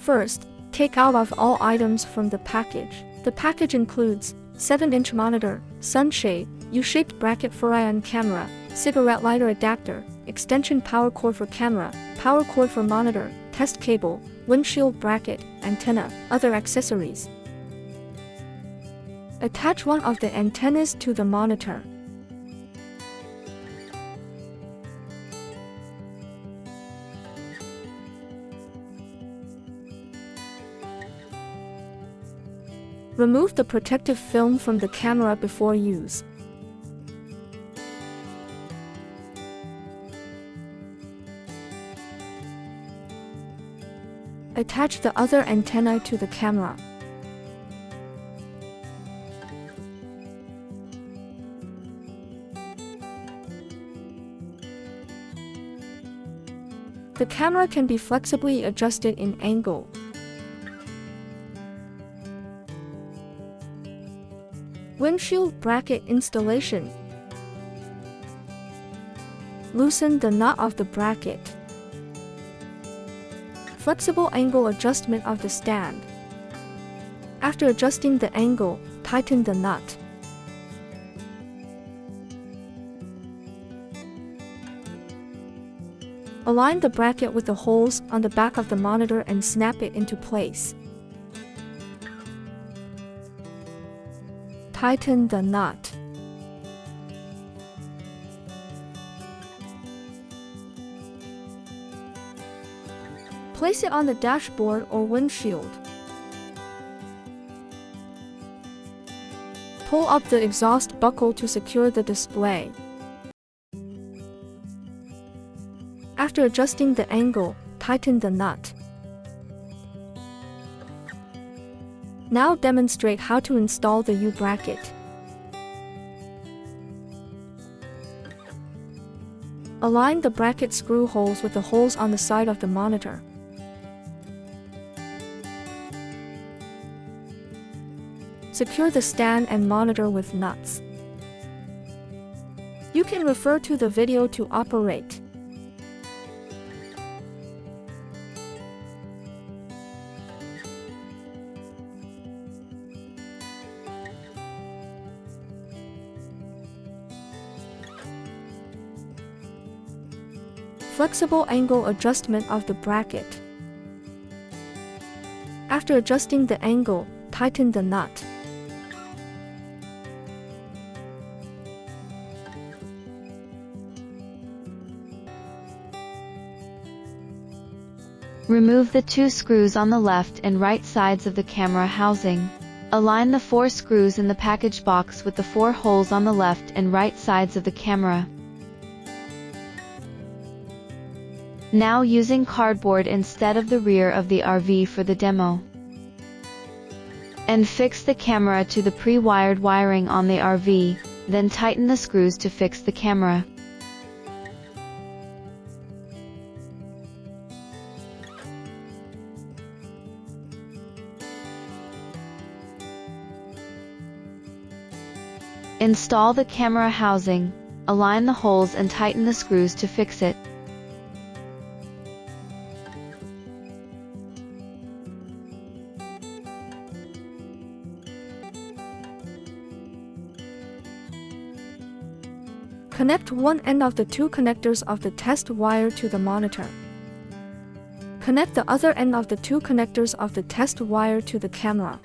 First, take out of all items from the package. The package includes 7-inch monitor, sunshade, U-shaped bracket Furrion camera, cigarette lighter adapter, extension power cord for camera, power cord for monitor, test cable, windshield bracket, antenna, other accessories. Attach one of the antennas to the monitor. Remove the protective film from the camera before use. Attach the other antenna to the camera. The camera can be flexibly adjusted in angle. Windshield bracket installation. Loosen the nut of the bracket. Flexible angle adjustment of the stand. After adjusting the angle, tighten the nut. Align the bracket with the holes on the back of the monitor and snap it into place. Tighten the nut. Place it on the dashboard or windshield. Pull up the exhaust buckle to secure the display. After adjusting the angle, tighten the nut. Now demonstrate how to install the U-bracket. Align the bracket screw holes with the holes on the side of the monitor. Secure the stand and monitor with nuts. You can refer to the video to operate. Flexible angle adjustment of the bracket. After adjusting the angle, tighten the nut. Remove the 2 screws on the left and right sides of the camera housing. Align the 4 screws in the package box with the 4 holes on the left and right sides of the camera. Now using cardboard instead of the rear of the RV for the demo. And fix the camera to the pre-wired wiring on the RV, then tighten the screws to fix the camera. Install the camera housing, align the holes and tighten the screws to fix it. Connect one end of the 2 connectors of the test wire to the monitor. Connect the other end of the 2 connectors of the test wire to the camera.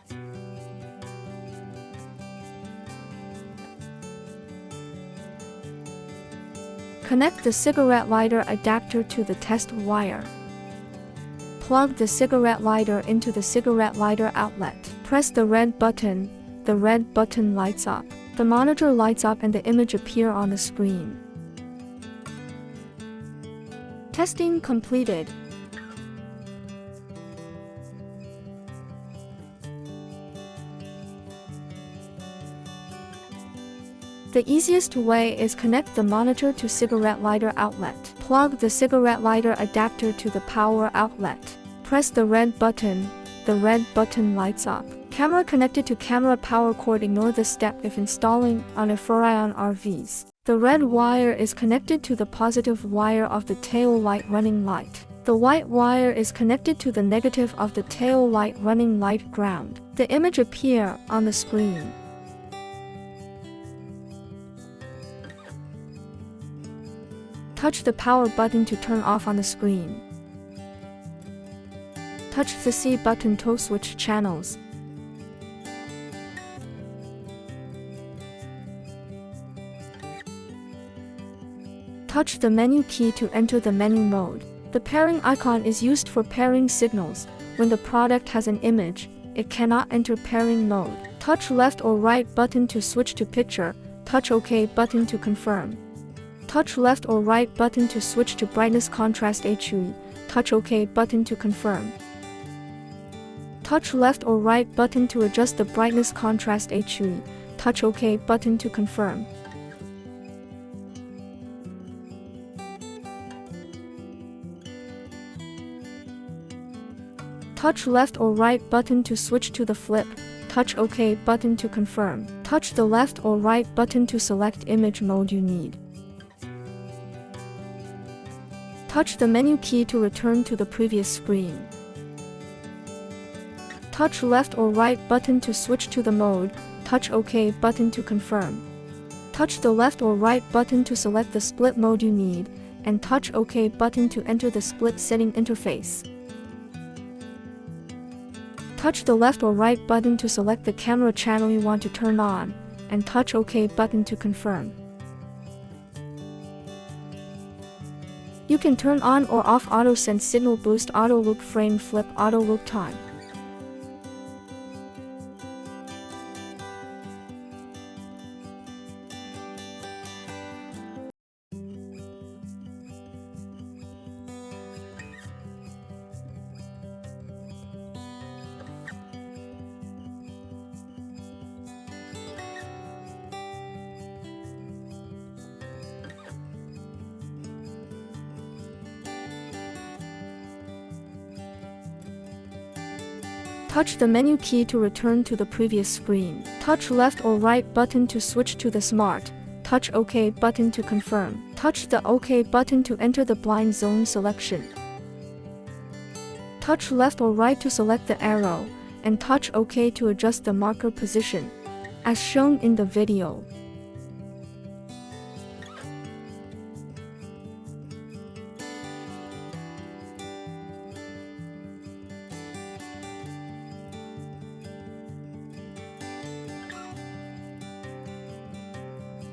Connect the cigarette lighter adapter to the test wire. Plug the cigarette lighter into the cigarette lighter outlet. Press the red button. The red button lights up. The monitor lights up and the image appears on the screen. Testing completed. The easiest way is connect the monitor to cigarette lighter outlet. Plug the cigarette lighter adapter to the power outlet. Press the red button. The red button lights up. Camera connected to camera power cord. Ignore this step if installing on a Furrion RVs. The red wire is connected to the positive wire of the tail light running light. The white wire is connected to the negative of the tail light running light ground. The image appears on the screen. Touch the power button to turn off on the screen. Touch the C button to switch channels. Touch the menu key to enter the menu mode. The pairing icon is used for pairing signals. When the product has an image, it cannot enter pairing mode. Touch left or right button to switch to picture. Touch OK button to confirm. Touch left or right button to switch to brightness contrast HUE. Touch OK button to confirm. Touch left or right button to adjust the brightness contrast HUE. Touch OK button to confirm. Touch left or right button to switch to the flip. Touch OK button to confirm. Touch the left or right button to select image mode you need. Touch the menu key to return to the previous screen. Touch left or right button to switch to the mode. Touch OK button to confirm. Touch the left or right button to select the split mode you need, and touch OK button to enter the split setting interface. Touch the left or right button to select the camera channel you want to turn on, and touch OK button to confirm. You can turn on or off auto sense signal boost, auto loop frame flip, auto loop time. Touch the menu key to return to the previous screen. Touch left or right button to switch to the smart. Touch OK button to confirm. Touch the OK button to enter the blind zone selection. Touch left or right to select the arrow, and touch OK to adjust the marker position, as shown in the video.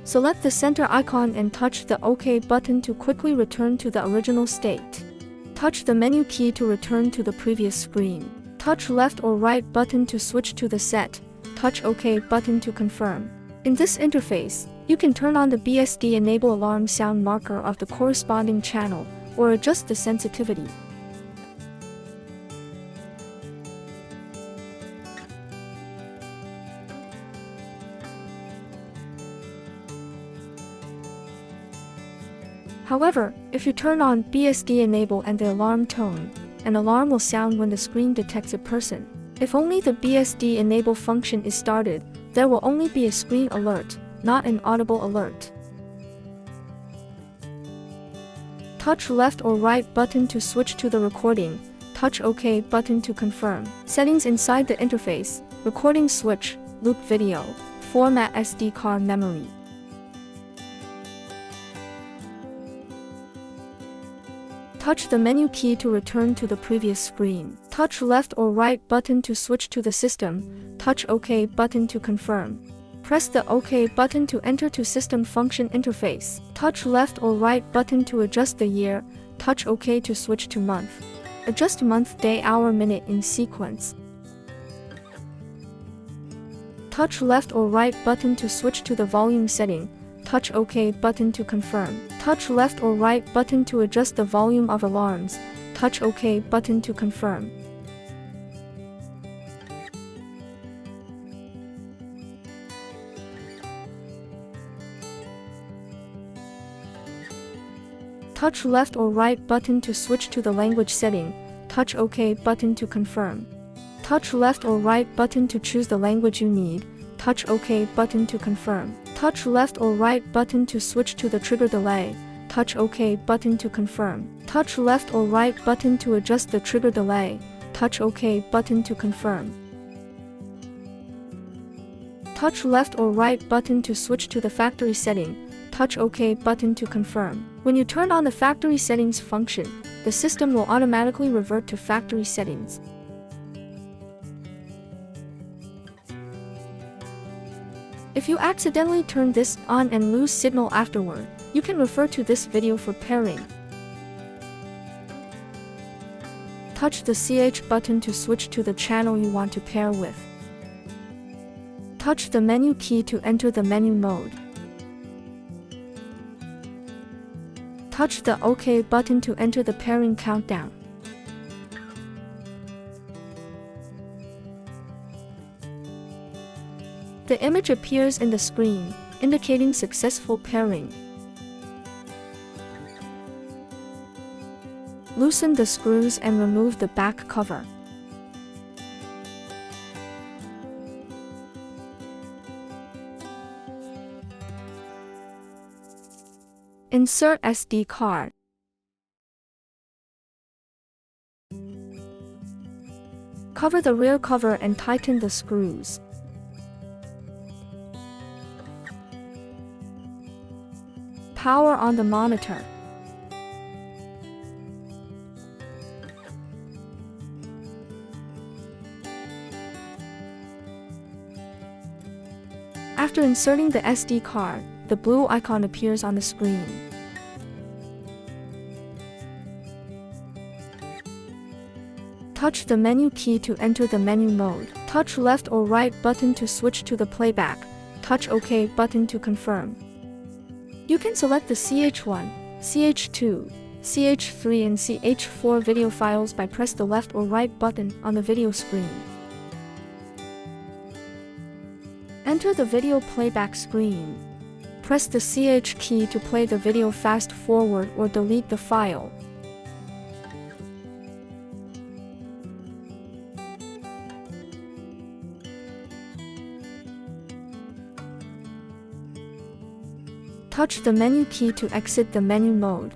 Select the center icon and touch the OK button to quickly return to the original state. Touch the menu key to return to the previous screen. Touch left or right button to switch to the set. Touch OK button to confirm. In this interface, you can turn on the BSD enable alarm sound marker of the corresponding channel, or adjust the sensitivity. However, if you turn on BSD enable and the alarm tone, an alarm will sound when the screen detects a person. If only the BSD enable function is started, there will only be a screen alert, not an audible alert. Touch left or right button to switch to the recording. Touch OK button to confirm. Settings inside the interface: recording switch, loop video, format SD card memory. Touch the menu key to return to the previous screen. Touch left or right button to switch to the system. Touch OK button to confirm. Press the OK button to enter to system function interface. Touch left or right button to adjust the year. Touch OK to switch to month. Adjust month, day, hour, minute in sequence. Touch left or right button to switch to the volume setting. Touch OK button to confirm. Touch left or right button to adjust the volume of alarms. Touch OK button to confirm. Touch left or right button to switch to the language setting. Touch OK button to confirm. Touch left or right button to choose the language you need. Touch OK button to confirm. Touch left or right button to switch to the trigger delay. touch OK button to confirm. Touch left or right button to adjust the trigger delay, touch OK button to confirm. Touch left or right button to switch to the factory setting, touch OK button to confirm. When you turn on the factory settings function, the system will automatically revert to factory settings. If you accidentally turn this on and lose signal afterward, you can refer to this video for pairing. Touch the CH button to switch to the channel you want to pair with. Touch the menu key to enter the menu mode. Touch the OK button to enter the pairing countdown. The image appears in the screen, indicating successful pairing. Loosen the screws and remove the back cover. Insert SD card. Cover the rear cover and tighten the screws. Power on the monitor. After inserting the SD card, the blue icon appears on the screen. Touch the menu key to enter the menu mode. Touch left or right button to switch to the playback. Touch OK button to confirm. You can select the CH1, CH2, CH3 and CH4 video files by press the left or right button on the video screen. Enter the video playback screen. Press the CH key to play the video fast forward or delete the file. Touch the menu key to exit the menu mode.